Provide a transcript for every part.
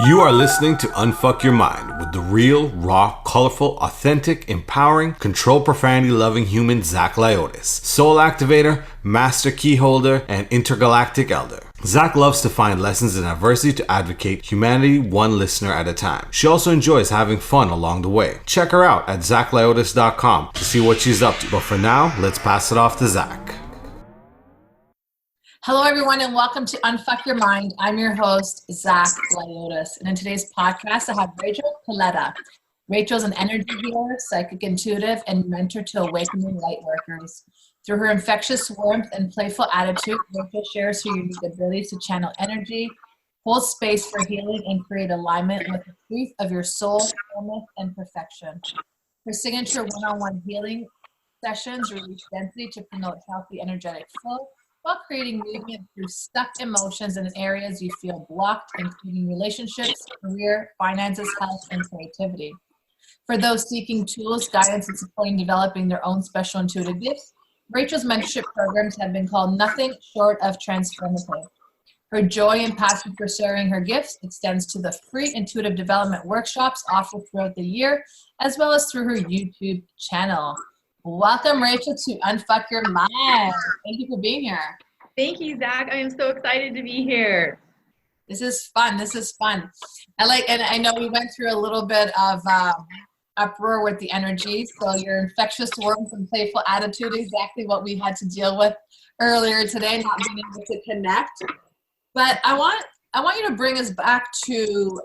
You are listening to Unfuck Your Mind with the real, raw, colorful, authentic, empowering, control profanity loving human Zach Lyotis, soul activator, master key holder, and intergalactic elder. Zach loves to find lessons in adversity to advocate humanity one listener at a time. She also enjoys having fun along the way. Check her out at zachlyotis.com to see what she's up to. But for now, let's pass it off to Zach. Hello, everyone, and welcome to Unfuck Your Mind. I'm your host, Zach Lyotis, and in today's podcast, I have Rachel Colletta. Rachel's an energy healer, psychic intuitive, and mentor to awakening light workers. Through her infectious warmth and playful attitude, Rachel shares her unique abilities to channel energy, hold space for healing, and create alignment with the truth of your soul, wholeness, and perfection. Her signature one-on-one healing sessions release density to promote healthy energetic flow, while creating movement through stuck emotions in areas you feel blocked, including relationships, career, finances, health, and creativity. For those seeking tools, guidance, and supporting developing their own special intuitive gifts, Rachel's mentorship programs have been called nothing short of transformative. Her joy and passion for sharing her gifts extends to the free intuitive development workshops offered throughout the year, as well as through her YouTube channel. Welcome, Rachel, to Unfuck Your Mind. Thank you for being here. Thank you, Zach. I am so excited to be here. This is fun. And I know we went through a little bit of uproar with the energy. So your infectious warmth and playful attitude, exactly what we had to deal with earlier today, not being able to connect. But I want you to bring us back to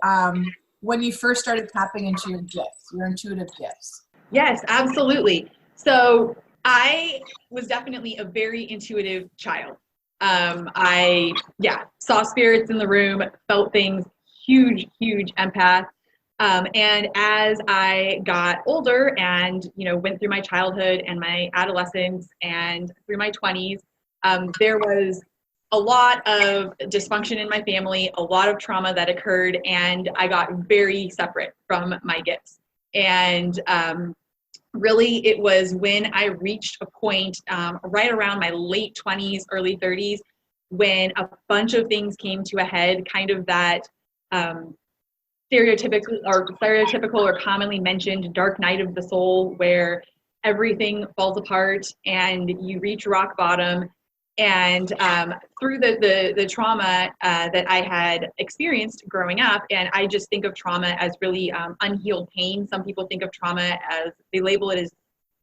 when you first started tapping into your gifts, your intuitive gifts. Yes, absolutely. So I was definitely a very intuitive child. I saw spirits in the room, felt things, huge empath. And as I got older and, went through my childhood and my adolescence and through my 20s, there was a lot of dysfunction in my family, a lot of trauma that occurred, and I got very separate from my gifts. And really, it was when I reached a point right around my late 20s, early 30s, when a bunch of things came to a head, kind of that stereotypical or commonly mentioned dark night of the soul, where everything falls apart and you reach rock bottom. And through the trauma that I had experienced growing up, and I just think of trauma as really unhealed pain. Some people think of trauma as, they label it as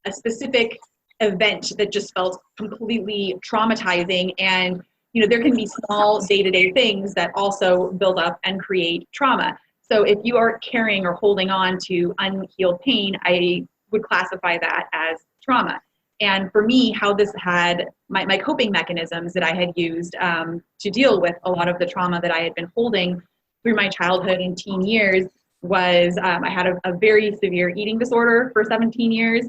a specific event that just felt completely traumatizing. And, there can be small day-to-day things that also build up and create trauma. So if you are carrying or holding on to unhealed pain, I would classify that as trauma. And for me, how this had my coping mechanisms that I had used to deal with a lot of the trauma that I had been holding through my childhood and teen years was I had a very severe eating disorder for 17 years.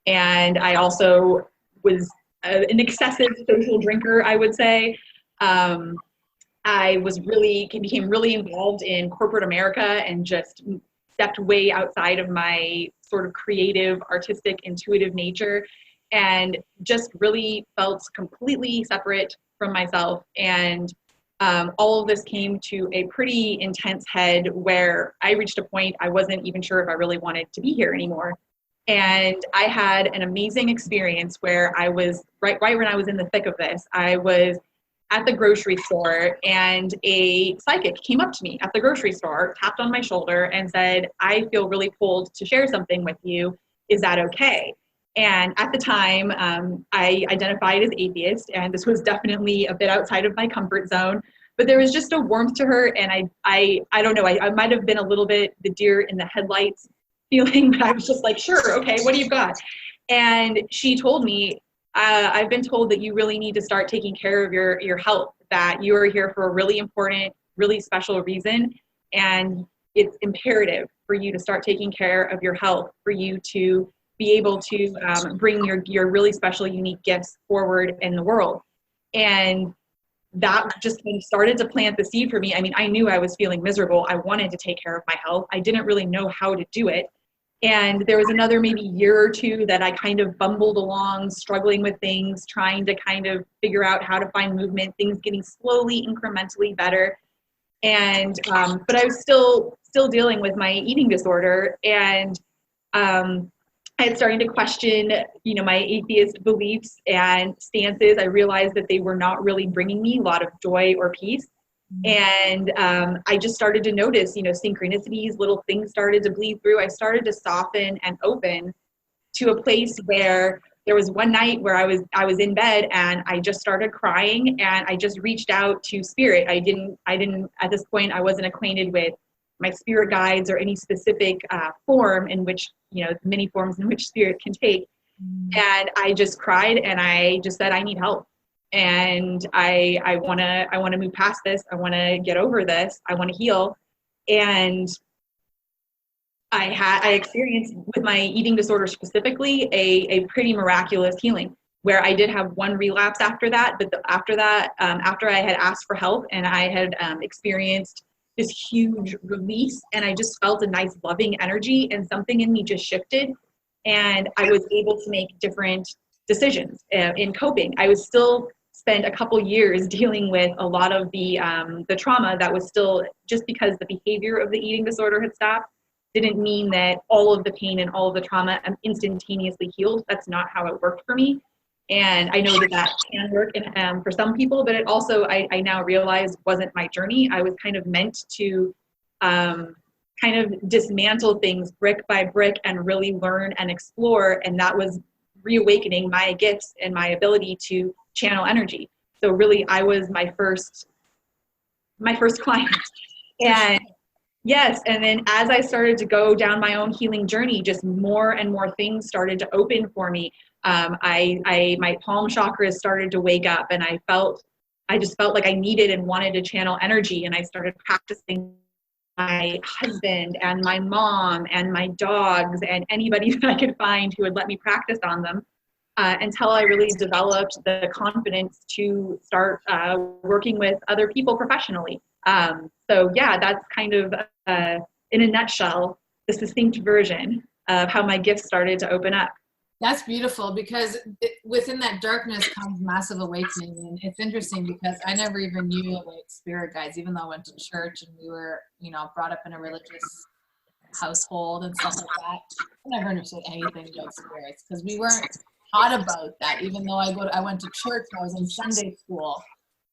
And I also was an excessive social drinker, I would say. I became really involved in corporate America and just stepped way outside of my sort of creative, artistic, intuitive nature, and just really felt completely separate from myself. And all of this came to a pretty intense head where I reached a point I wasn't even sure if I really wanted to be here anymore. And I had an amazing experience where I was, right when I was in the thick of this, I was at the grocery store, and a psychic came up to me at the grocery store, tapped on my shoulder, and said, "I feel really pulled to share something with you. Is that okay?" And at the time, I identified as atheist, and this was definitely a bit outside of my comfort zone, but there was just a warmth to her. And I don't know, I might have been a little bit the deer in the headlights feeling, but I was just like, sure, okay, what do you got? And she told me, I've been told that you really need to start taking care of your health, that you are here for a really important, really special reason. And it's imperative for you to start taking care of your health, for you to be able to bring your really special, unique gifts forward in the world. And that just kind of started to plant the seed for me. I mean, I knew I was feeling miserable. I wanted to take care of my health. I didn't really know how to do it. And there was another maybe year or two that I kind of bumbled along, struggling with things, trying to kind of figure out how to find movement, things getting slowly, incrementally better. And but I was still dealing with my eating disorder, and I had started to question, my atheist beliefs and stances. I realized that they were not really bringing me a lot of joy or peace. And I just started to notice, synchronicities, little things started to bleed through. I started to soften and open to a place where there was one night where I was in bed and I just started crying, and I just reached out to spirit. I didn't at this point, I wasn't acquainted with my spirit guides or any specific form in which, many forms in which spirit can take. And I just cried and I just said, I need help. And I want to move past this. I want to get over this. I want to heal. And I experienced with my eating disorder specifically a pretty miraculous healing, where I did have one relapse after that. But after I had asked for help and I had experienced this huge release, and I just felt a nice loving energy, and something in me just shifted, and I was able to make different decisions in coping. I was still spent a couple years dealing with a lot of the trauma that was still, just because the behavior of the eating disorder had stopped, didn't mean that all of the pain and all of the trauma instantaneously healed. That's not how it worked for me. And I know that can work for some people, but it also, I now realize, wasn't my journey. I was kind of meant to kind of dismantle things brick by brick and really learn and explore. And that was reawakening my gifts and my ability to channel energy. So really, I was my first client. And yes, and then as I started to go down my own healing journey, just more and more things started to open for me. My palm chakras started to wake up, and I just felt like I needed and wanted to channel energy. And I started practicing my husband and my mom and my dogs and anybody that I could find who would let me practice on them, until I really developed the confidence to start working with other people professionally. So yeah, that's kind of, in a nutshell, the succinct version of how my gifts started to open up. That's beautiful, because within that darkness comes massive awakening. And it's interesting because I never even knew about spirit guides, even though I went to church and we were, brought up in a religious household and stuff like that. I never understood anything about spirits because we weren't taught about that. Even though I went to church, I was in Sunday school.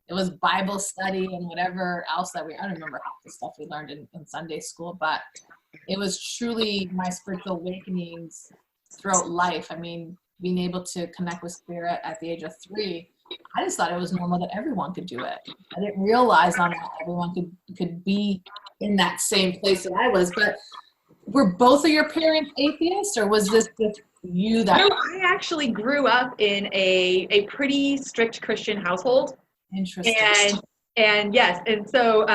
It was Bible study and whatever else I don't remember half the stuff we learned in Sunday school, but it was truly my spiritual awakenings throughout life. I mean, being able to connect with spirit at the age of 3, I just thought it was normal that everyone could do it. I didn't realize that everyone could be in that same place that I was. But were both of your parents atheists, or was this just you that? No, I actually grew up in a pretty strict Christian household. Interesting. And yes, and so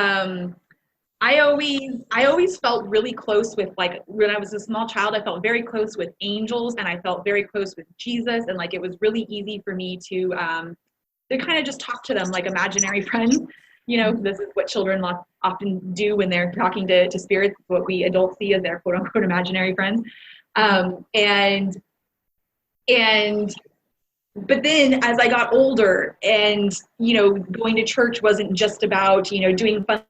I always felt really close with, like, when I was a small child, I felt very close with angels, and I felt very close with Jesus, and like it was really easy for me to kind of just talk to them like imaginary friends. This is what children often do when they're talking to spirits, what we adults see as their quote unquote imaginary friends. But then as I got older and, going to church wasn't just about, doing fun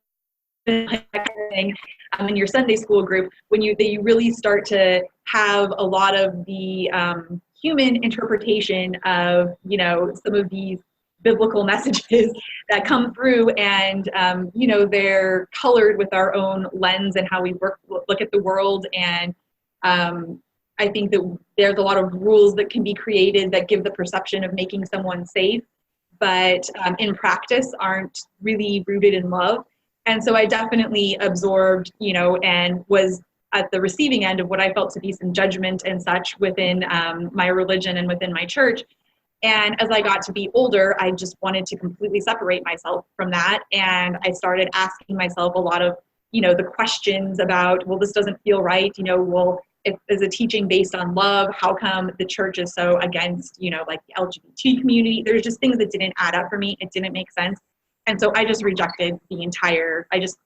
thing in your Sunday school group, when you really start to have a lot of the human interpretation of, some of these biblical messages that come through, and, they're colored with our own lens and how we look at the world. And I think that there's a lot of rules that can be created that give the perception of making someone safe, but in practice aren't really rooted in love. And so I definitely absorbed, and was at the receiving end of what I felt to be some judgment and such within my religion and within my church. And as I got to be older, I just wanted to completely separate myself from that. And I started asking myself a lot of, the questions about, well, this doesn't feel right. Well, if is a teaching based on love, how come the church is so against, like the LGBT community? There's just things that didn't add up for me. It didn't make sense. And so I just rejected the entire, I just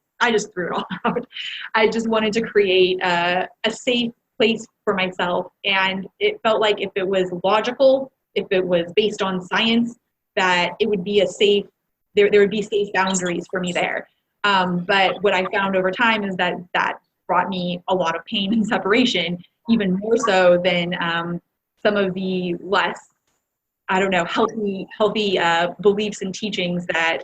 threw it all out. I just wanted to create a safe place for myself. And it felt like if it was logical, if it was based on science, that it would be a safe, there would be safe boundaries for me there. But what I found over time is that that brought me a lot of pain and separation, even more so than some of the less, I don't know, healthy beliefs and teachings that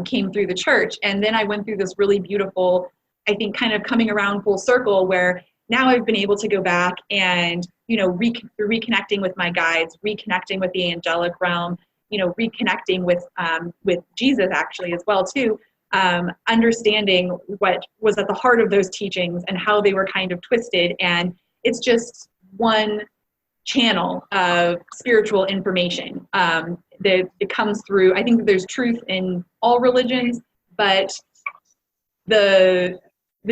came through the church. And then I went through this really beautiful, I think, kind of coming around full circle, where now I've been able to go back and, reconnecting with my guides, reconnecting with the angelic realm, reconnecting with Jesus actually as well too, understanding what was at the heart of those teachings and how they were kind of twisted. And it's just one channel of spiritual information that it comes through. I think that there's truth in all religions, but the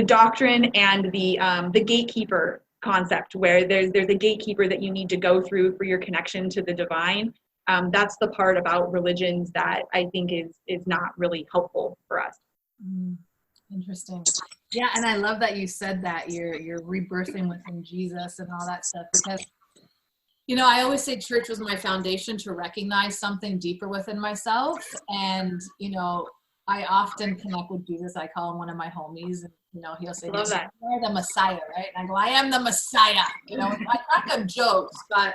doctrine and the gatekeeper concept, where there's a gatekeeper that you need to go through for your connection to the divine. That's the part about religions that I think is not really helpful for us. Interesting. Yeah, and I love that you said that you're rebirthing within Jesus and all that stuff, because I always say church was my foundation to recognize something deeper within myself. And I often connect with Jesus. I call him one of my homies, and he'll say, "You're the Messiah," right? And I go, "I am the Messiah." I crack up jokes, but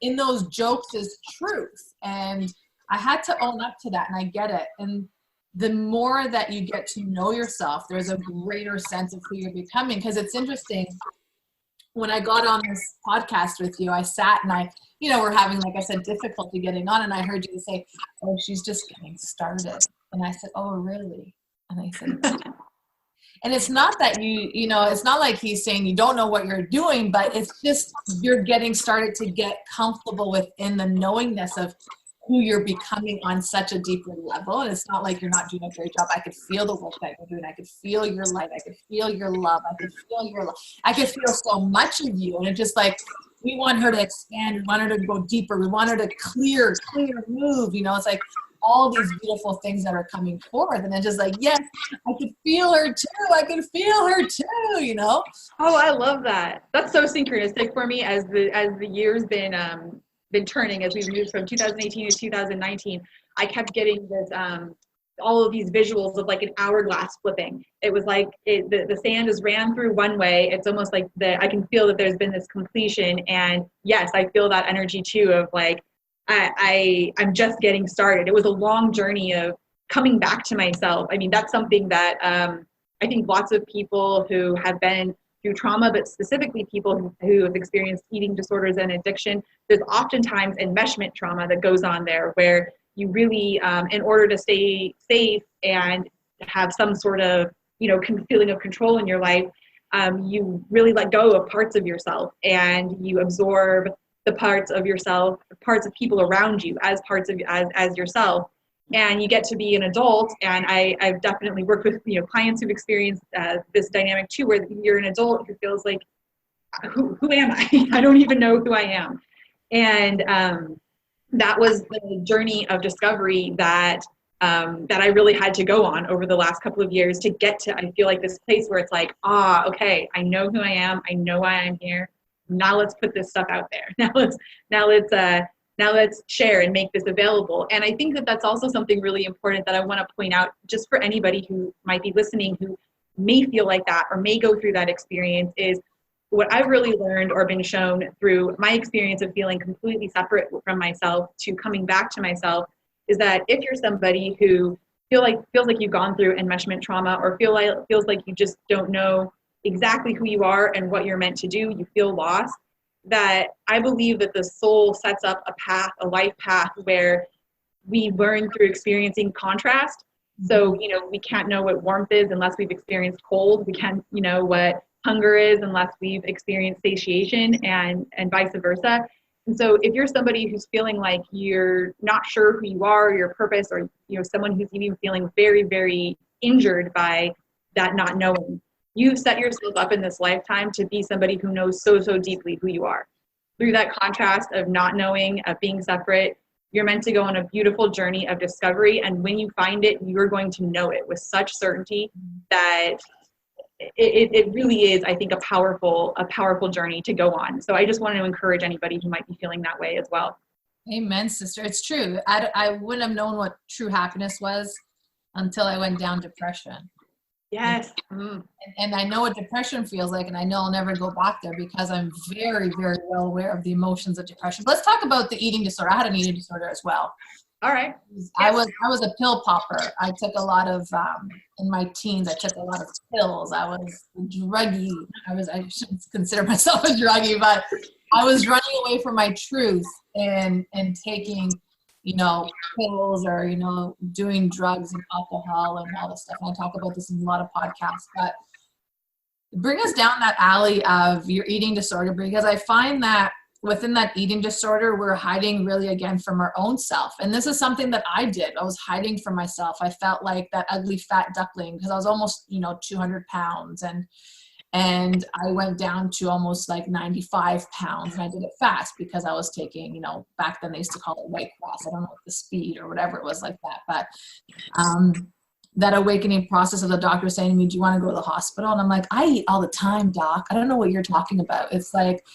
in those jokes is truth. And I had to own up to that, and I get it. And the more that you get to know yourself, there's a greater sense of who you're becoming. Because it's interesting, when I got on this podcast with you, I sat and we're having, like I said, difficulty getting on. And I heard you say, "Oh, she's just getting started." And I said, "Oh, really?" And I said, and it's not that it's not like he's saying you don't know what you're doing, but it's just you're getting started to get comfortable within the knowingness of who you're becoming on such a deeper level. And it's not like you're not doing a great job. I could feel the work that you're doing. I could feel your light. I could feel your love. I could feel your love. I could feel so much of you. And it's just like, we want her to expand. We want her to go deeper. We want her to clear, move. It's like all these beautiful things that are coming forth. And then just like, yes, I could feel her too. I can feel her too, Oh, I love that. That's so synchronistic for me as the years been turning, as we've moved from 2018 to 2019. I kept getting this all of these visuals of like an hourglass flipping. It was like the sand is ran through one way. It's almost like I can feel that there's been this completion. And yes, I feel that energy too of like, I'm just getting started. It was a long journey of coming back to myself. I mean, that's something that I think lots of people who have been through trauma, but specifically people who have experienced eating disorders and addiction, there's oftentimes enmeshment trauma that goes on there, where you really, in order to stay safe and have some sort of, feeling of control in your life, you really let go of parts of yourself, and you absorb the parts of yourself, parts of people around you as parts of as yourself. And you get to be an adult, and I've definitely worked with clients who've experienced this dynamic too, where you're an adult who feels like, who am I? I don't even know who I am. And that was the journey of discovery that I really had to go on over the last couple of years to get to, I feel like, this place where it's like, okay, I know who I am. I know why I'm here. Now let's put this stuff out there. Now let's share and make this available. And I think that that's also something really important that I want to point out, just for anybody who might be listening who may feel like that or may go through that experience, is what I've really learned or been shown through my experience of feeling completely separate from myself to coming back to myself, is that if you're somebody who feels like you've gone through enmeshment trauma, or feels like you just don't know exactly who you are and what you're meant to do, you feel lost, that I believe that the soul sets up a life path where we learn through experiencing contrast. So, we can't know what warmth is unless we've experienced cold. We can't, what hunger is unless we've experienced satiation, and vice versa. And so if you're somebody who's feeling like you're not sure who you are, your purpose, or, someone who's even feeling very, very injured by that not knowing, you've set yourself up in this lifetime to be somebody who knows so, so deeply who you are. Through that contrast of not knowing, of being separate, you're meant to go on a beautiful journey of discovery. And when you find it, you're going to know it with such certainty that it really is, I think, a powerful journey to go on. So I just want to encourage anybody who might be feeling that way as well. Amen, sister. It's true. I wouldn't have known what true happiness was until I went down depression. Yes. And I know what depression feels like, and I know I'll never go back there because I'm very, very well aware of the emotions of depression. Let's talk about the eating disorder. I had an eating disorder as well. All right. I was a pill popper. I took a lot of in my teens. I took a lot of pills. I was a druggie. I shouldn't consider myself a druggie, but I was running away from my truth and taking, pills or doing drugs and alcohol and all this stuff. And I talk about this in a lot of podcasts. But bring us down that alley of your eating disorder, because I find that within that eating disorder, we're hiding really again from our own self. And this is something that I did. I was hiding from myself. I felt like that ugly fat duckling because I was almost, 200 pounds. And I went down to almost like 95 pounds, and I did it fast because I was taking, back then they used to call it White Cross. I don't know what the speed or whatever it was like that. But that awakening process of the doctor saying to me, do you want to go to the hospital? And I'm like, I eat all the time, doc. I don't know what you're talking about. It's like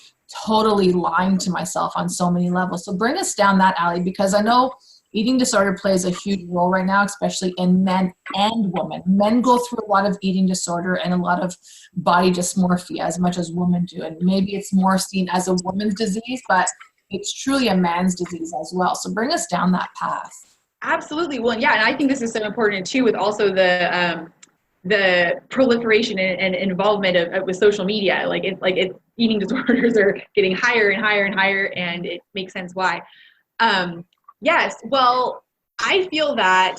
totally lying to myself on so many levels. So bring us down that alley, because I know eating disorder plays a huge role right now, especially in men and women. Men go through a lot of eating disorder and a lot of body dysmorphia as much as women do. And maybe it's more seen as a woman's disease, but it's truly a man's disease as well. So bring us down that path. Absolutely. Well, yeah, and I think this is so important too, with also the proliferation and involvement with social media. Like eating disorders are getting higher and higher and higher, and it makes sense why. Yes. Well, I feel that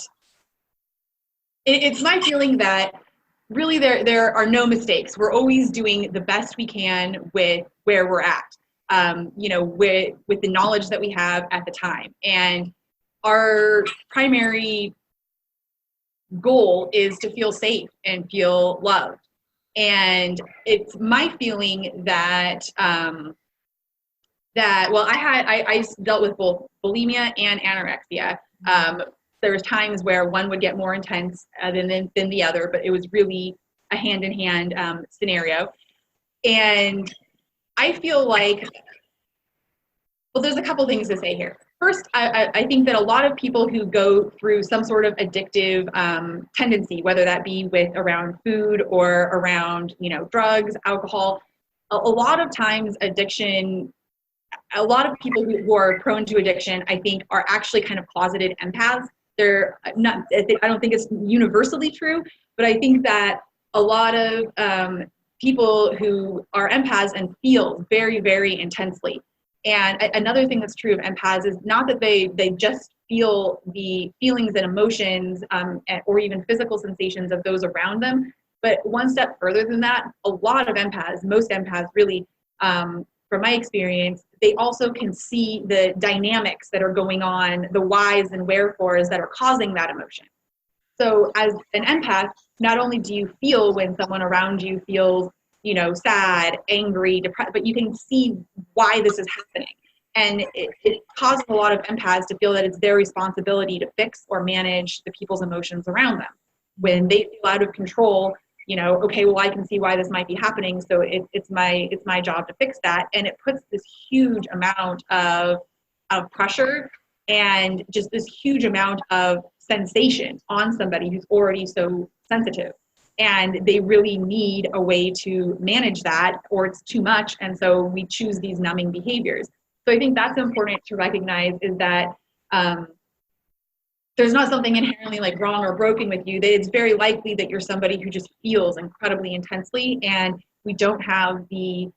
it's my feeling that really there are no mistakes. We're always doing the best we can with where we're at, with the knowledge that we have at the time. And our primary goal is to feel safe and feel loved. And it's my feeling that I dealt with both bulimia and anorexia. There was times where one would get more intense than the other, but it was really a hand-in-hand scenario. And I feel like, well, there's a couple things to say here. First, I think that a lot of people who go through some sort of addictive tendency, whether that be around food or around, drugs, alcohol, a lot of times addiction, a lot of people who are prone to addiction, I think, are actually kind of closeted empaths. They're not, I don't think it's universally true, but I think that a lot of people who are empaths and feel very, very intensely. And another thing that's true of empaths is not that they just feel the feelings and emotions or even physical sensations of those around them, but one step further than that, a lot of empaths, most empaths really, from my experience, they also can see the dynamics that are going on, the whys and wherefores that are causing that emotion. So as an empath, not only do you feel when someone around you feels, sad, angry, depressed, but you can see why this is happening. And it causes a lot of empaths to feel that it's their responsibility to fix or manage the people's emotions around them. When they feel out of control, okay, well, I can see why this might be happening, so it's my job to fix that. And it puts this huge amount of pressure and just this huge amount of sensation on somebody who's already so sensitive. And they really need a way to manage that, or it's too much, and so we choose these numbing behaviors. So I think that's important to recognize, is that there's not something inherently like wrong or broken with you. It's very likely that you're somebody who just feels incredibly intensely, and we don't have the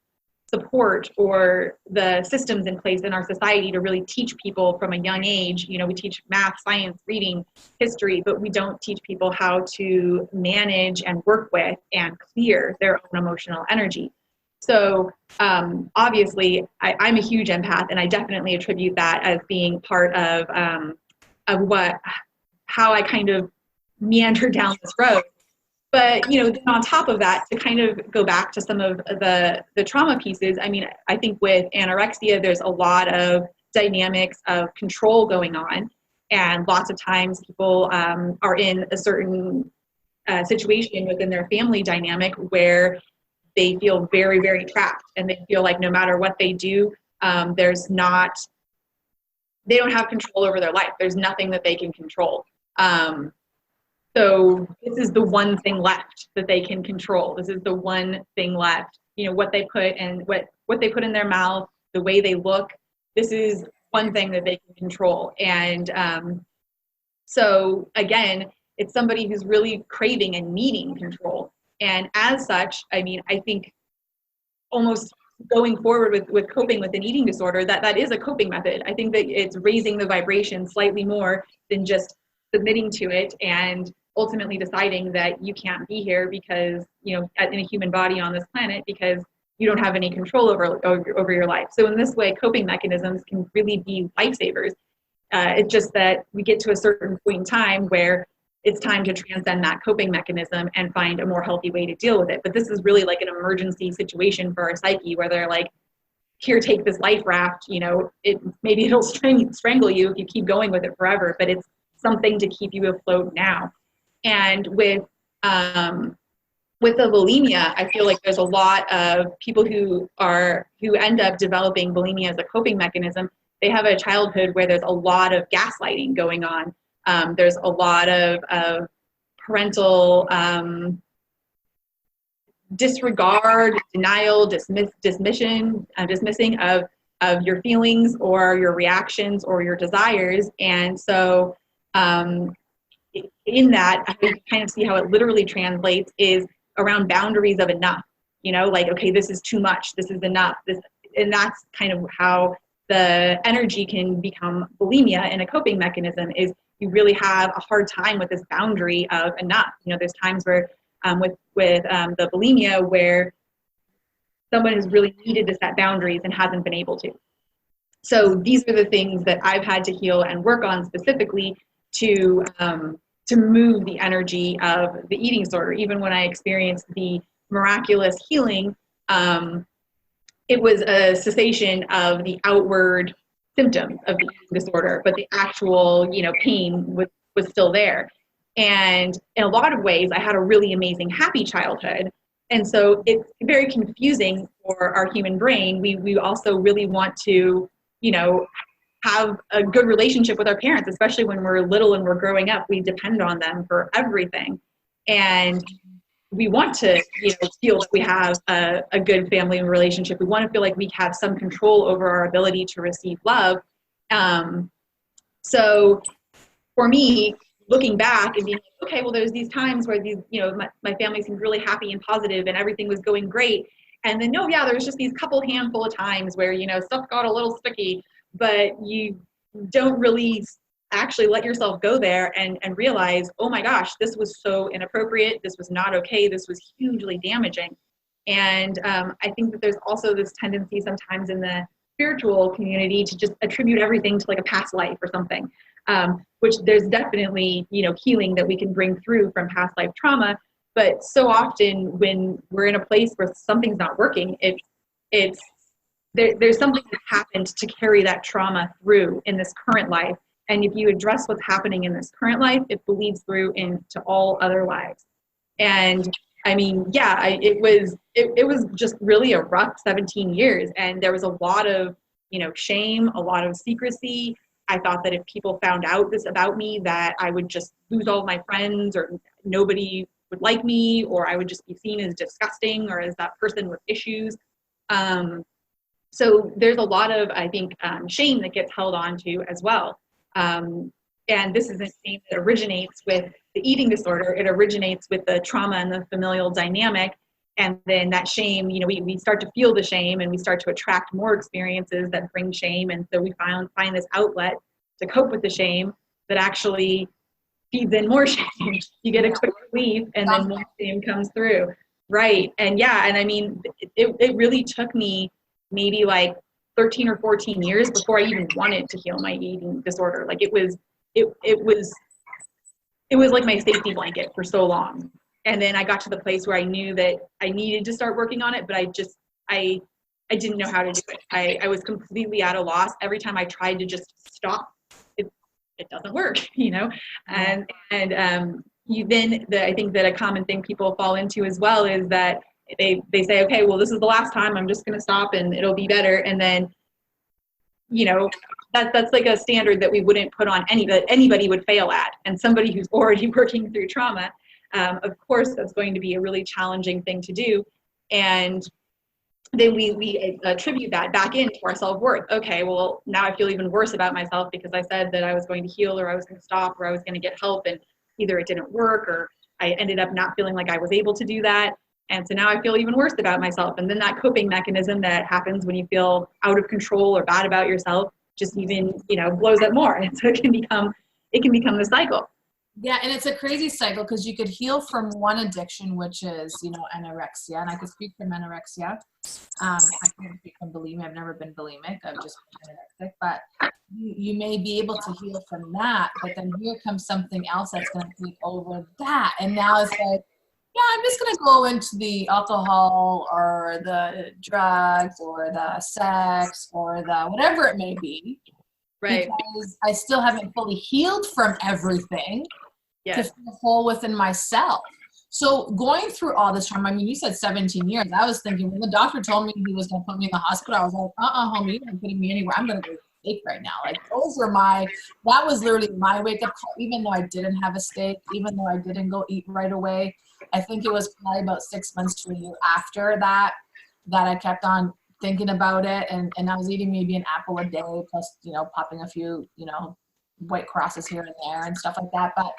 support or the systems in place in our society to really teach people from a young age. We teach math, science, reading, history, but we don't teach people how to manage and work with and clear their own emotional energy. So obviously, I'm a huge empath, and I definitely attribute that as being part of how I kind of meander down this road. But, then on top of that, to kind of go back to some of the trauma pieces, I mean, I think with anorexia, there's a lot of dynamics of control going on. And lots of times people are in a certain situation within their family dynamic where they feel very, very trapped. And they feel like no matter what they do, they don't have control over their life. There's nothing that they can control. So this is the one thing left that they can control. This is the one thing left. What they put and what they put in their mouth, the way they look. This is one thing that they can control. And so again, it's somebody who's really craving and needing control. And as such, I think almost going forward with coping with an eating disorder, that is a coping method. I think that it's raising the vibration slightly more than just submitting to it and ultimately deciding that you can't be here because, in a human body on this planet, because you don't have any control over your life. So in this way, coping mechanisms can really be lifesavers. It's just that we get to a certain point in time where it's time to transcend that coping mechanism and find a more healthy way to deal with it. But this is really like an emergency situation for our psyche where they're like, here, take this life raft, maybe it'll strangle you if you keep going with it forever, but it's something to keep you afloat now. And with the bulimia, I feel like there's a lot of people who end up developing bulimia as a coping mechanism. They have a childhood where there's a lot of gaslighting going on. There's a lot of parental disregard, denial, dismissing of your feelings or your reactions or your desires. And so in that, I kind of see how it literally translates is around boundaries of enough, like, okay, this is too much, this is enough, and that's kind of how the energy can become bulimia in a coping mechanism is you really have a hard time with this boundary of enough. There's times where with the bulimia where someone has really needed to set boundaries and hasn't been able to. So these are the things that I've had to heal and work on specifically to move the energy of the eating disorder. Even when I experienced the miraculous healing, it was a cessation of the outward symptoms of the eating disorder, but the actual, pain was still there. And in a lot of ways, I had a really amazing, happy childhood. And so it's very confusing for our human brain. We also really want to, have a good relationship with our parents, especially when we're little and we're growing up. We depend on them for everything. And we want to, feel that we have a good family relationship. We want to feel like we have some control over our ability to receive love. So for me, looking back and being like, okay, well, there's these times where these, my family seemed really happy and positive and everything was going great. And then, there's just these handful of times where, stuff got a little sticky, but you don't really actually let yourself go there and realize, oh my gosh, this was so inappropriate. This was not okay. This was hugely damaging. And I think that there's also this tendency sometimes in the spiritual community to just attribute everything to like a past life or something, which there's definitely, healing that we can bring through from past life trauma. But so often when we're in a place where something's not working, there's something that happened to carry that trauma through in this current life. And if you address what's happening in this current life, it bleeds through into all other lives. And it was just really a rough 17 years. And there was a lot of, shame, a lot of secrecy. I thought that if people found out this about me, that I would just lose all of my friends or nobody would like me, or I would just be seen as disgusting or as that person with issues. So there's a lot of, I think, shame that gets held on to as well. And this isn't shame that originates with the eating disorder. It originates with the trauma and the familial dynamic. And then that shame, we start to feel the shame and we start to attract more experiences that bring shame. And so we find this outlet to cope with the shame that actually feeds in more shame. You get a quick relief and then more shame comes through. Right. And it really took me maybe like 13 or 14 years before I even wanted to heal my eating disorder. Like it was like my safety blanket for so long. And then I got to the place where I knew that I needed to start working on it, but I didn't know how to do it. I was completely at a loss. Every time I tried to just stop, it doesn't work, and I think that a common thing people fall into as well is that they say, okay, well, this is the last time, I'm just going to stop and it'll be better. And then, that's like a standard that we wouldn't put on anybody would fail at. And somebody who's already working through trauma, of course, that's going to be a really challenging thing to do. And then we attribute that back into our self-worth. Okay, well, now I feel even worse about myself because I said that I was going to heal, or I was going to stop, or I was going to get help, and either it didn't work, or I ended up not feeling like I was able to do that. And so now I feel even worse about myself. And then that coping mechanism that happens when you feel out of control or bad about yourself just even, blows up more. And so it can become the cycle. Yeah, and it's a crazy cycle because you could heal from one addiction, which is, anorexia, and I could speak from anorexia. I can't speak from bulimia. I've never been bulimic. I've just been anorexic. But you may be able to heal from that, but then here comes something else that's going to take over that. And now it's like, yeah, I'm just going to go into the alcohol or the drugs or the sex or the whatever it may be. Right. Because I still haven't fully healed from everything to feel whole within myself. So going through all this trauma, I mean, you said 17 years. I was thinking when the doctor told me he was going to put me in the hospital, I was like, homie, you're not putting me anywhere. I'm going to go steak right now. Like that was literally my wake up call, even though I didn't have a steak, even though I didn't go eat right away. I think it was probably about 6 months to a year after that I kept on thinking about it, and I was eating maybe an apple a day plus, popping a few, white crosses here and there and stuff like that. But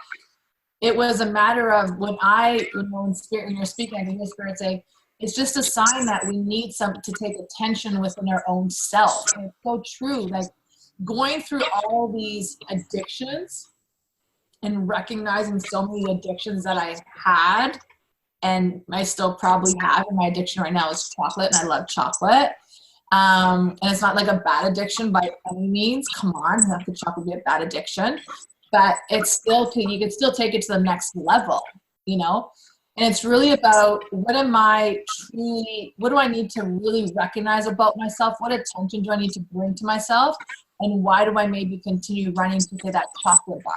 it was a matter of when in spirit, when you're speaking, I can hear spirit say, it's just a sign that we need to take attention within our own self. And it's so true. Like going through all these addictions and recognizing so many addictions that I had, and I still probably have, and my addiction right now is chocolate, and I love chocolate. And it's not like a bad addiction by any means. Come on, how could chocolate be a bad addiction? But it's still, you can still take it to the next level, And it's really about what do I need to really recognize about myself? What attention do I need to bring to myself? And why do I maybe continue running to, say, that chocolate bar?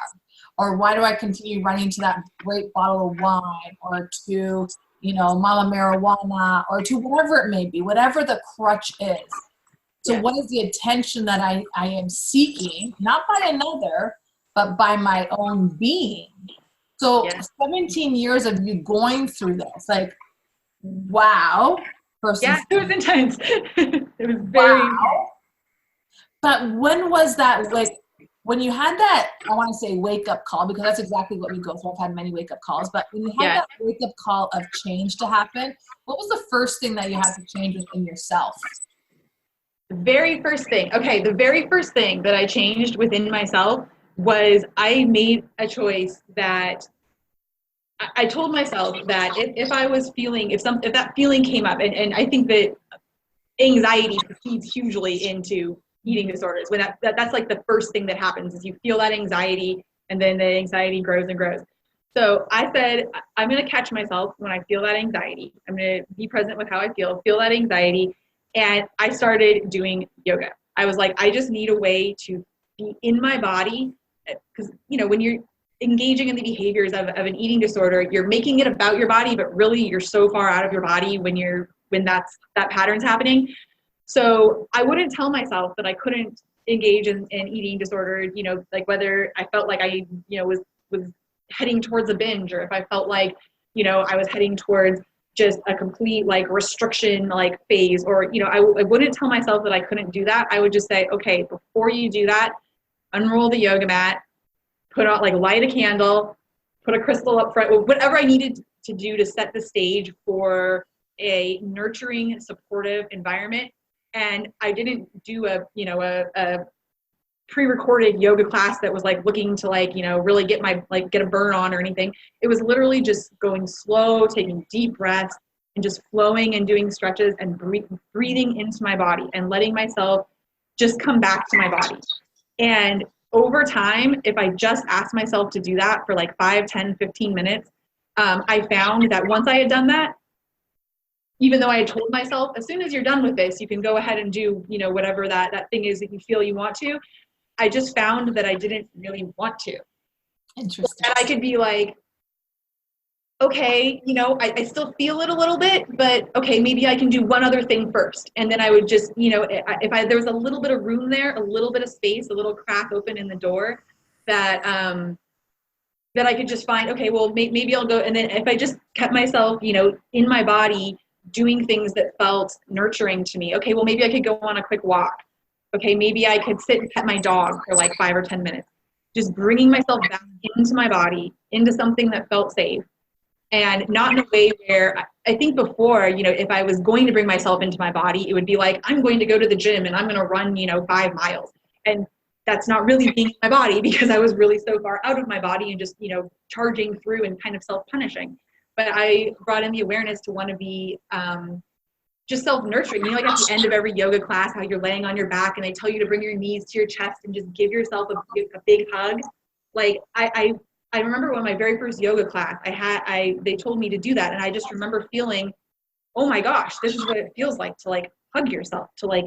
Or why do I continue running to that great bottle of wine, or to, mala marijuana, or to whatever it may be, whatever the crutch is. So what is the attention that I am seeking, not by another, but by my own being? So 17 years of you going through this, like, wow. Yeah, it was intense. It was very wow. But when was that, like, when you had that, I want to say wake up call, because that's exactly what we go through. I've had many wake up calls, but when you had that wake up call of change to happen, what was the first thing that you had to change within yourself? The very first thing that I changed within myself was I made a choice that I told myself that if I was feeling, if that feeling came up, and I think that anxiety feeds hugely into eating disorders. When that's like the first thing that happens is you feel that anxiety, and then the anxiety grows and grows. So I said, I'm going to catch myself when I feel that anxiety. I'm going to be present with how I feel that anxiety. And I started doing yoga. I was like, I just need a way to be in my body, because, when you're engaging in the behaviors of an eating disorder, you're making it about your body, but really you're so far out of your body when that pattern's happening. So I wouldn't tell myself that I couldn't engage in eating disorder, like whether I felt like I, was heading towards a binge, or if I felt like, I was heading towards just a complete like restriction like phase, or, I wouldn't tell myself that I couldn't do that. I would just say, okay, before you do that, unroll the yoga mat, put on, like, light a candle, put a crystal up front, whatever I needed to do to set the stage for a nurturing, supportive environment. And I didn't do a pre-recorded yoga class that was like looking to really get a burn on or anything. It was literally just going slow, taking deep breaths, and just flowing and doing stretches and breathing into my body and letting myself just come back to my body. And over time, if I just asked myself to do that for like 5, 10, 15 minutes, I found that once I had done that, even though I had told myself, as soon as you're done with this, you can go ahead and do, whatever that thing is that you feel you want to, I just found that I didn't really want to. Interesting. And I could be like, okay, I still feel it a little bit, but okay, maybe I can do one other thing first. And then I would just, if there was a little bit of room there, a little bit of space, a little crack open in the door that, that I could just find, okay, well, maybe I'll go. And then if I just kept myself, in my body doing things that felt nurturing to me, okay, well, maybe I could go on a quick walk. Okay, maybe I could sit and pet my dog for like 5 or 10 minutes. Just bringing myself back into my body, into something that felt safe. And not in a way where I think before, if I was going to bring myself into my body, it would be like, I'm going to go to the gym and I'm going to run, 5 miles. And that's not really being in my body because I was really so far out of my body and just, charging through and kind of self-punishing. But I brought in the awareness to want to be just self-nurturing. Like at the end of every yoga class, how you're laying on your back and they tell you to bring your knees to your chest and just give yourself a big hug. Like I remember when my very first yoga class, they told me to do that. And I just remember feeling, oh my gosh, this is what it feels like to like hug yourself, to like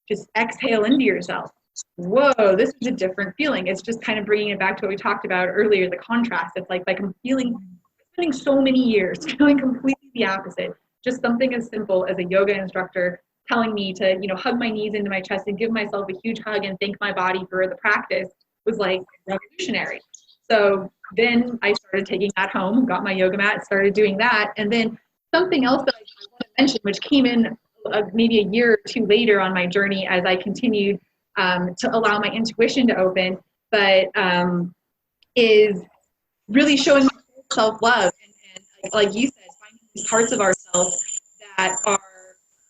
just exhale into yourself. Whoa, this is a different feeling. It's just kind of bringing it back to what we talked about earlier, the contrast. It's like I'm spending so many years feeling completely the opposite. Just something as simple as a yoga instructor telling me to, hug my knees into my chest and give myself a huge hug and thank my body for the practice was like revolutionary. So then I started taking that home, got my yoga mat, started doing that. And then something else that I want to mention, which came in maybe a year or two later on my journey as I continued to allow my intuition to open, but is really showing self-love. And like you said, finding these parts of ourselves that are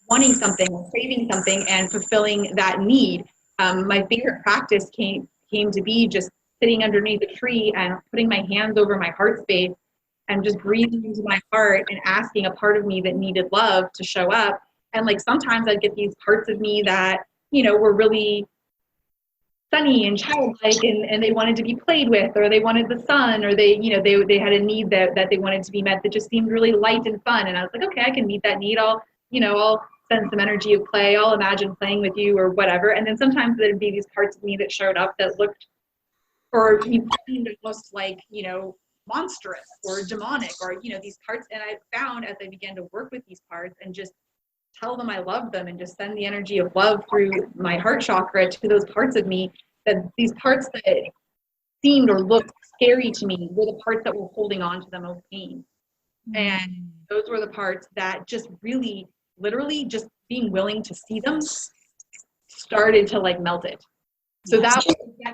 wanting something, craving something, and fulfilling that need. My favorite practice came to be just sitting underneath a tree and putting my hands over my heart space and just breathing into my heart and asking a part of me that needed love to show up. And like sometimes I'd get these parts of me that, were really sunny and childlike and they wanted to be played with, or they wanted the sun, or they had a need that they wanted to be met that just seemed really light and fun. And I was like, okay, I can meet that need. I'll send some energy of play. I'll imagine playing with you or whatever. And then sometimes there'd be these parts of me that showed up that looked or seemed almost like, monstrous or demonic or, these parts. And I found as I began to work with these parts and just tell them I love them and just send the energy of love through my heart chakra to those parts of me, that these parts that seemed or looked scary to me were the parts that were holding on to the most pain. And those were the parts that just really, literally just being willing to see them started to like melt it. So that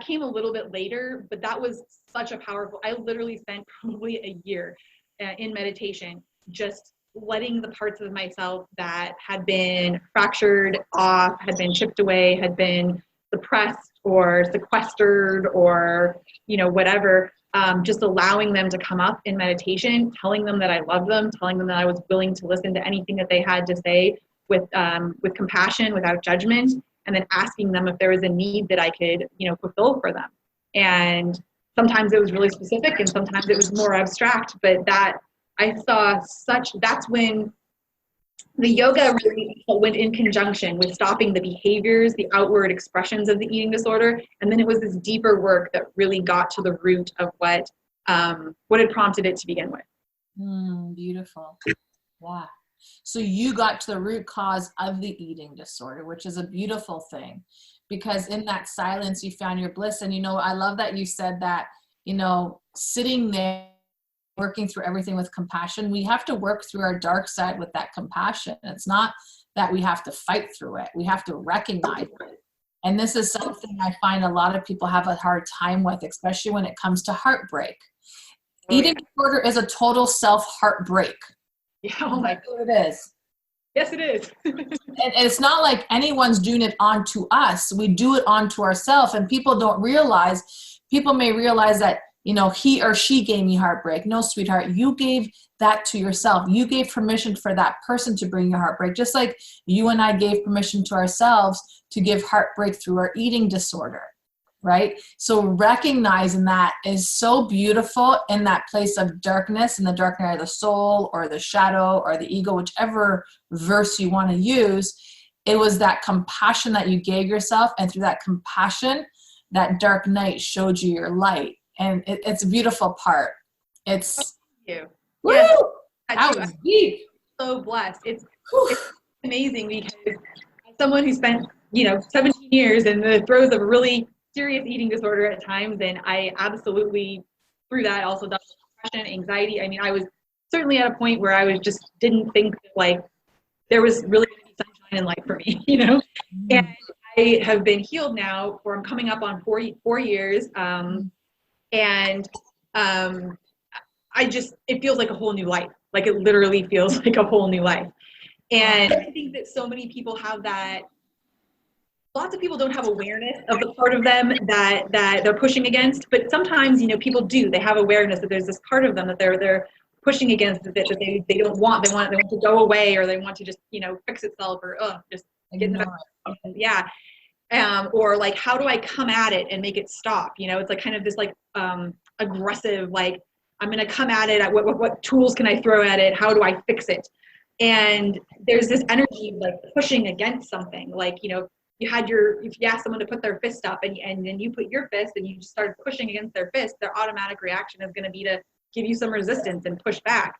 came a little bit later, but that was such a powerful, I literally spent probably a year in meditation, just letting the parts of myself that had been fractured off, had been chipped away, had been suppressed or sequestered or, whatever, just allowing them to come up in meditation, telling them that I love them, telling them that I was willing to listen to anything that they had to say with compassion, without judgment, and then asking them if there was a need that I could, fulfill for them. And sometimes it was really specific and sometimes it was more abstract, but that I saw that's when the yoga really went in conjunction with stopping the behaviors, the outward expressions of the eating disorder. And then it was this deeper work that really got to the root of what had prompted it to begin with. Beautiful. Yeah. So you got to the root cause of the eating disorder, which is a beautiful thing, because in that silence, you found your bliss. And, I love that you said that, sitting there, working through everything with compassion, we have to work through our dark side with that compassion. It's not that we have to fight through it. We have to recognize it. And this is something I find a lot of people have a hard time with, especially when it comes to heartbreak. Eating disorder is a total self-heartbreak. Yeah, oh my God. It is. Yes, it is. And it's not like anyone's doing it onto us. We do it onto ourselves, and people may realize that, he or she gave me heartbreak. No, sweetheart, you gave that to yourself. You gave permission for that person to bring you heartbreak, just like you and I gave permission to ourselves to give heartbreak through our eating disorder, right? So recognizing that is so beautiful in that place of darkness, in the dark night of the soul or the shadow or the ego, whichever verse you want to use. It was that compassion that you gave yourself, and through that compassion, that dark night showed you your light. And it's a beautiful part. It's, Thank you. Yes. Woo! That was deep. So blessed. It's amazing because as someone who spent 17 years in the throes of a really serious eating disorder at times, and I absolutely through that also dealt with depression, anxiety. I mean, I was certainly at a point where I was just didn't think that like there was really going to be sunshine in life for me, And I have been healed now, or I'm coming up on 4 years, and it feels like a whole new life. Like it literally feels like a whole new life. And I think that so many people have that. Lots of people don't have awareness of the part of them that they're pushing against, but sometimes, people do. They have awareness that there's this part of them that they're pushing against that they don't want. They want to go away, or they want to just, fix itself, or just get in the back. Yeah. Or like, how do I come at it and make it stop? It's like kind of this like aggressive, like I'm going to come at it. What tools can I throw at it? How do I fix it? And there's this energy like pushing against something. Like, if you ask someone to put their fist up and then you put your fist and you just start pushing against their fist, their automatic reaction is going to be to give you some resistance and push back.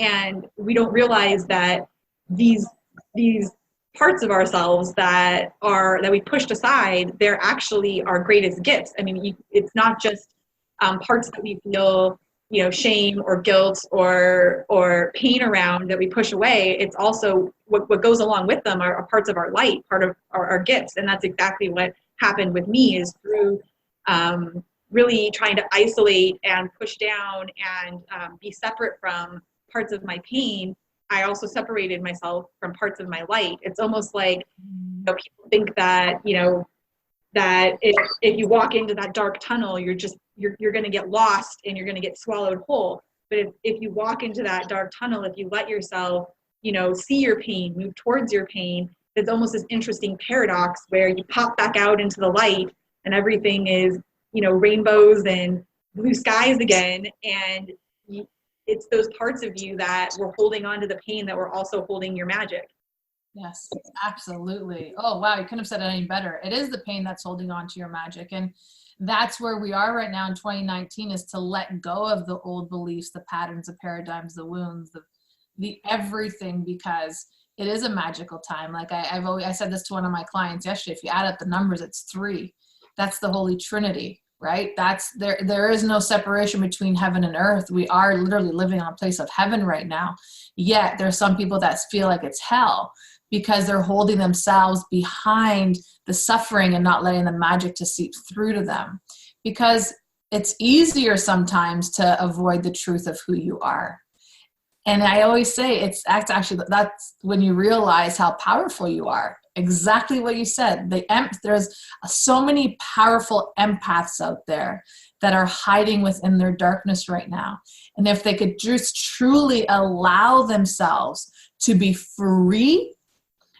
And we don't realize that these parts of ourselves that we pushed aside, they're actually our greatest gifts. I mean, it's not just parts that we feel, shame or guilt or pain around that we push away. It's also what goes along with them are parts of our light, part of our gifts. And that's exactly what happened with me, is through really trying to isolate and push down and be separate from parts of my pain. I also separated myself from parts of my light. It's almost like people think that, that if you walk into that dark tunnel, you're going to get lost and you're going to get swallowed whole. But if you walk into that dark tunnel, if you let yourself, see your pain, move towards your pain, it's almost this interesting paradox where you pop back out into the light and everything is, rainbows and blue skies again. And it's those parts of you that were holding on to the pain that were also holding your magic. Yes, absolutely. Oh, wow. You couldn't have said it any better. It is the pain that's holding on to your magic. And that's where we are right now in 2019, is to let go of the old beliefs, the patterns, the paradigms, the wounds, the everything, because it is a magical time. Like I said this to one of my clients yesterday, if you add up the numbers, it's 3. That's the Holy Trinity, right? There is no separation between heaven and earth. We are literally living on a place of heaven right now. Yet there's some people that feel like it's hell, because they're holding themselves behind the suffering and not letting the magic to seep through to them. Because it's easier sometimes to avoid the truth of who you are. And I always say that's when you realize how powerful you are. Exactly what you said. There's so many powerful empaths out there that are hiding within their darkness right now. And if they could just truly allow themselves to be free,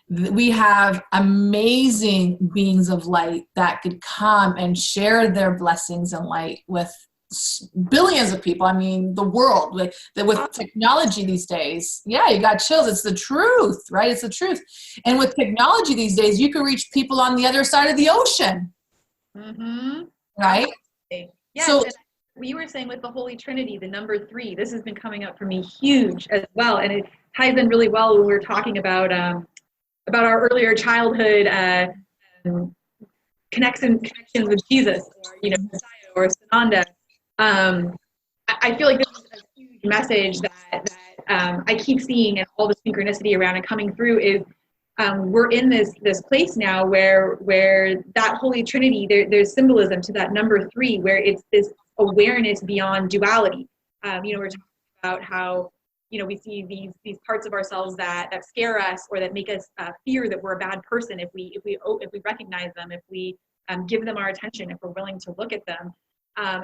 we have amazing beings of light that could come and share their blessings and light with billions of people. I mean, the world, with technology these days. Yeah, you got chills. It's the truth, right? It's the truth. And with technology these days, you can reach people on the other side of the ocean. Mm-hmm. Right? Yes, so you were saying with the Holy Trinity, the number 3, this has been coming up for me huge as well. And it ties in really well when we were talking about our earlier childhood connections with Jesus, or Messiah or Sananda. I feel like this is a huge message that I keep seeing, and all the synchronicity around it coming through is we're in this place now where that Holy Trinity, there's symbolism to that number 3, where it's this awareness beyond duality. We're talking about how we see these parts of ourselves that scare us, or that make us fear that we're a bad person if we recognize them, if we give them our attention, if we're willing to look at them.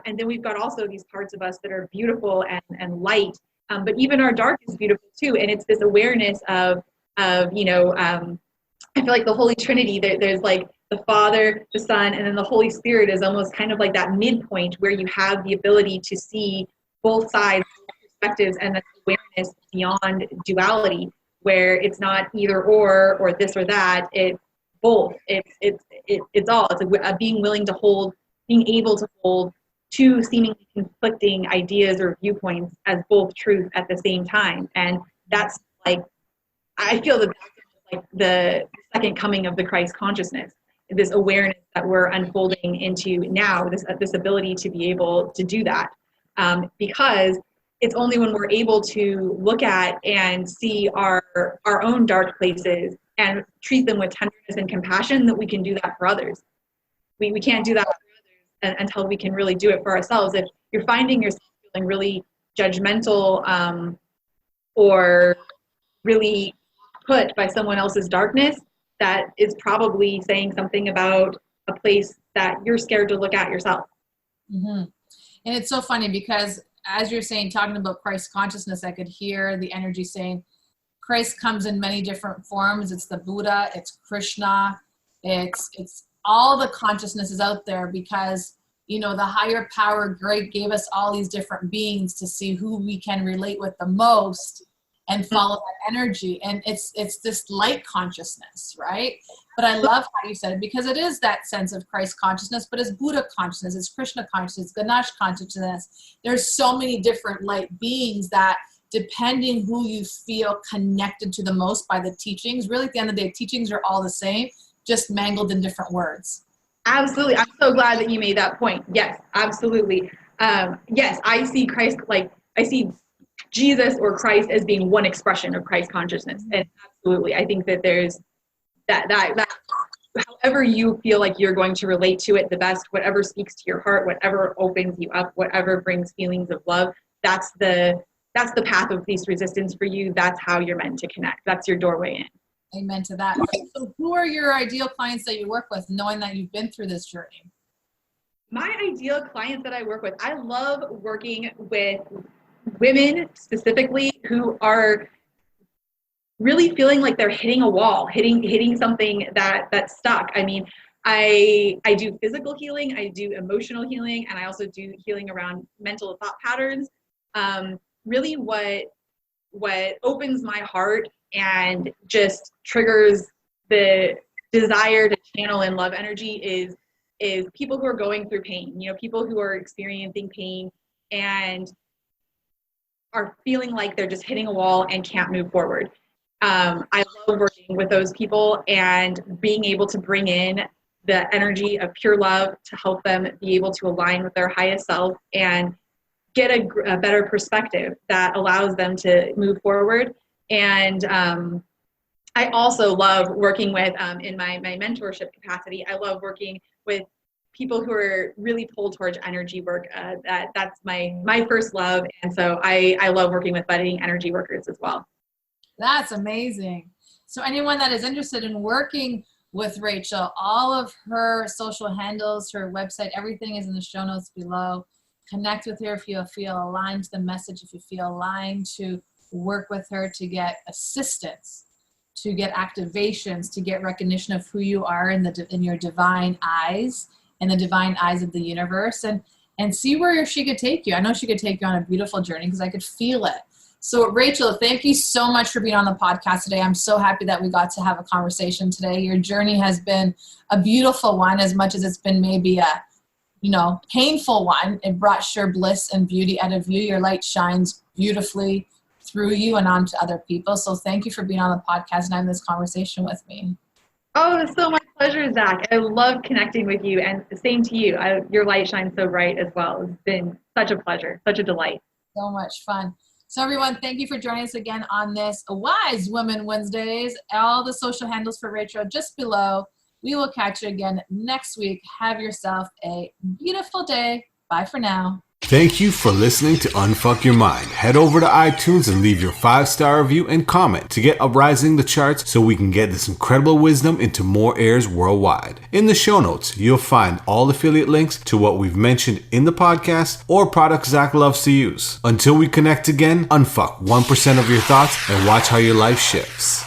And then we've got also these parts of us that are beautiful and light, but even our dark is beautiful too. And it's this awareness of I feel like the Holy Trinity, there's like the Father, the Son, and then the Holy Spirit is almost kind of like that midpoint where you have the ability to see both sides, perspectives, and the awareness beyond duality, where it's not either or this or that. It's both. It's all. It's a being willing to hold, being able to hold two seemingly conflicting ideas or viewpoints as both truth at the same time. And that's like, I feel that that's like the second coming of the Christ consciousness, this awareness that we're unfolding into now, this ability to be able to do that. Because it's only when we're able to look at and see our own dark places and treat them with tenderness and compassion that we can do that for others. We can't do that for others until we can really do it for ourselves. If you're finding yourself feeling really judgmental or really put by someone else's darkness, that is probably saying something about a place that you're scared to look at yourself. Mm-hmm. And it's so funny because as you're saying, talking about Christ consciousness, I could hear the energy saying Christ comes in many different forms. It's the Buddha, it's Krishna, it's all the consciousnesses out there, because, you know, the higher power gave us all these different beings to see who we can relate with the most and follow that energy. And it's this light consciousness, right? But I love how you said it, because it is that sense of Christ consciousness, but it's Buddha consciousness, it's Krishna consciousness, Ganesh consciousness. There's so many different light beings that, depending who you feel connected to the most by the teachings, really at the end of the day, teachings are all the same, just mangled in different words. Absolutely. I'm so glad that you made that point. Yes, absolutely. Yes, I see Christ, like I see Jesus or Christ as being one expression of Christ consciousness. And absolutely, I think that there's that however you feel like you're going to relate to it the best, whatever speaks to your heart, whatever opens you up, whatever brings feelings of love, that's the path of least resistance for you. That's how you're meant to connect. That's your doorway in. Amen to that. So who are your ideal clients that you work with, knowing that you've been through this journey? My ideal clients that I work with, I love working with women specifically who are really feeling like they're hitting a wall, hitting something that's stuck. I mean, I do physical healing, I do emotional healing, and I also do healing around mental thought patterns. Really what opens my heart and just triggers the desire to channel and love energy is people who are going through pain, you know, people who are experiencing pain and are feeling like they're just hitting a wall and can't move forward. I love working with those people and being able to bring in the energy of pure love to help them be able to align with their highest self and get a better perspective that allows them to move forward. And I also love working with, in my mentorship capacity, I love working with people who are really pulled towards energy work. That's my first love. And so I love working with budding energy workers as well. That's amazing. So anyone that is interested in working with Rachel, all of her social handles, her website, everything is in the show notes below. Connect with her if you feel aligned to the message, if you feel aligned to work with her to get assistance, to get activations, to get recognition of who you are in your divine eyes, and the divine eyes of the universe, and see where she could take you. I know she could take you on a beautiful journey because I could feel it. So Rachel, thank you so much for being on the podcast today. I'm so happy that we got to have a conversation today. Your journey has been a beautiful one, as much as it's been maybe a, painful one. It brought sheer bliss and beauty out of you. Your light shines beautifully through you and onto other people. So thank you for being on the podcast and having this conversation with me. Oh, it's so my pleasure, Zach. I love connecting with you, and the same to you. Your light shines so bright as well. It's been such a pleasure, such a delight. So much fun. So everyone, thank you for joining us again on this Wise Women Wednesdays. All the social handles for Rachel just below. We will catch you again next week. Have yourself a beautiful day. Bye for now. Thank you for listening to Unfuck Your Mind. Head over to iTunes and leave your 5-star review and comment to get uprising the charts so we can get this incredible wisdom into more ears worldwide. In the show notes, you'll find all affiliate links to what we've mentioned in the podcast or products Zach loves to use. Until we connect again, unfuck 1% of your thoughts and watch how your life shifts.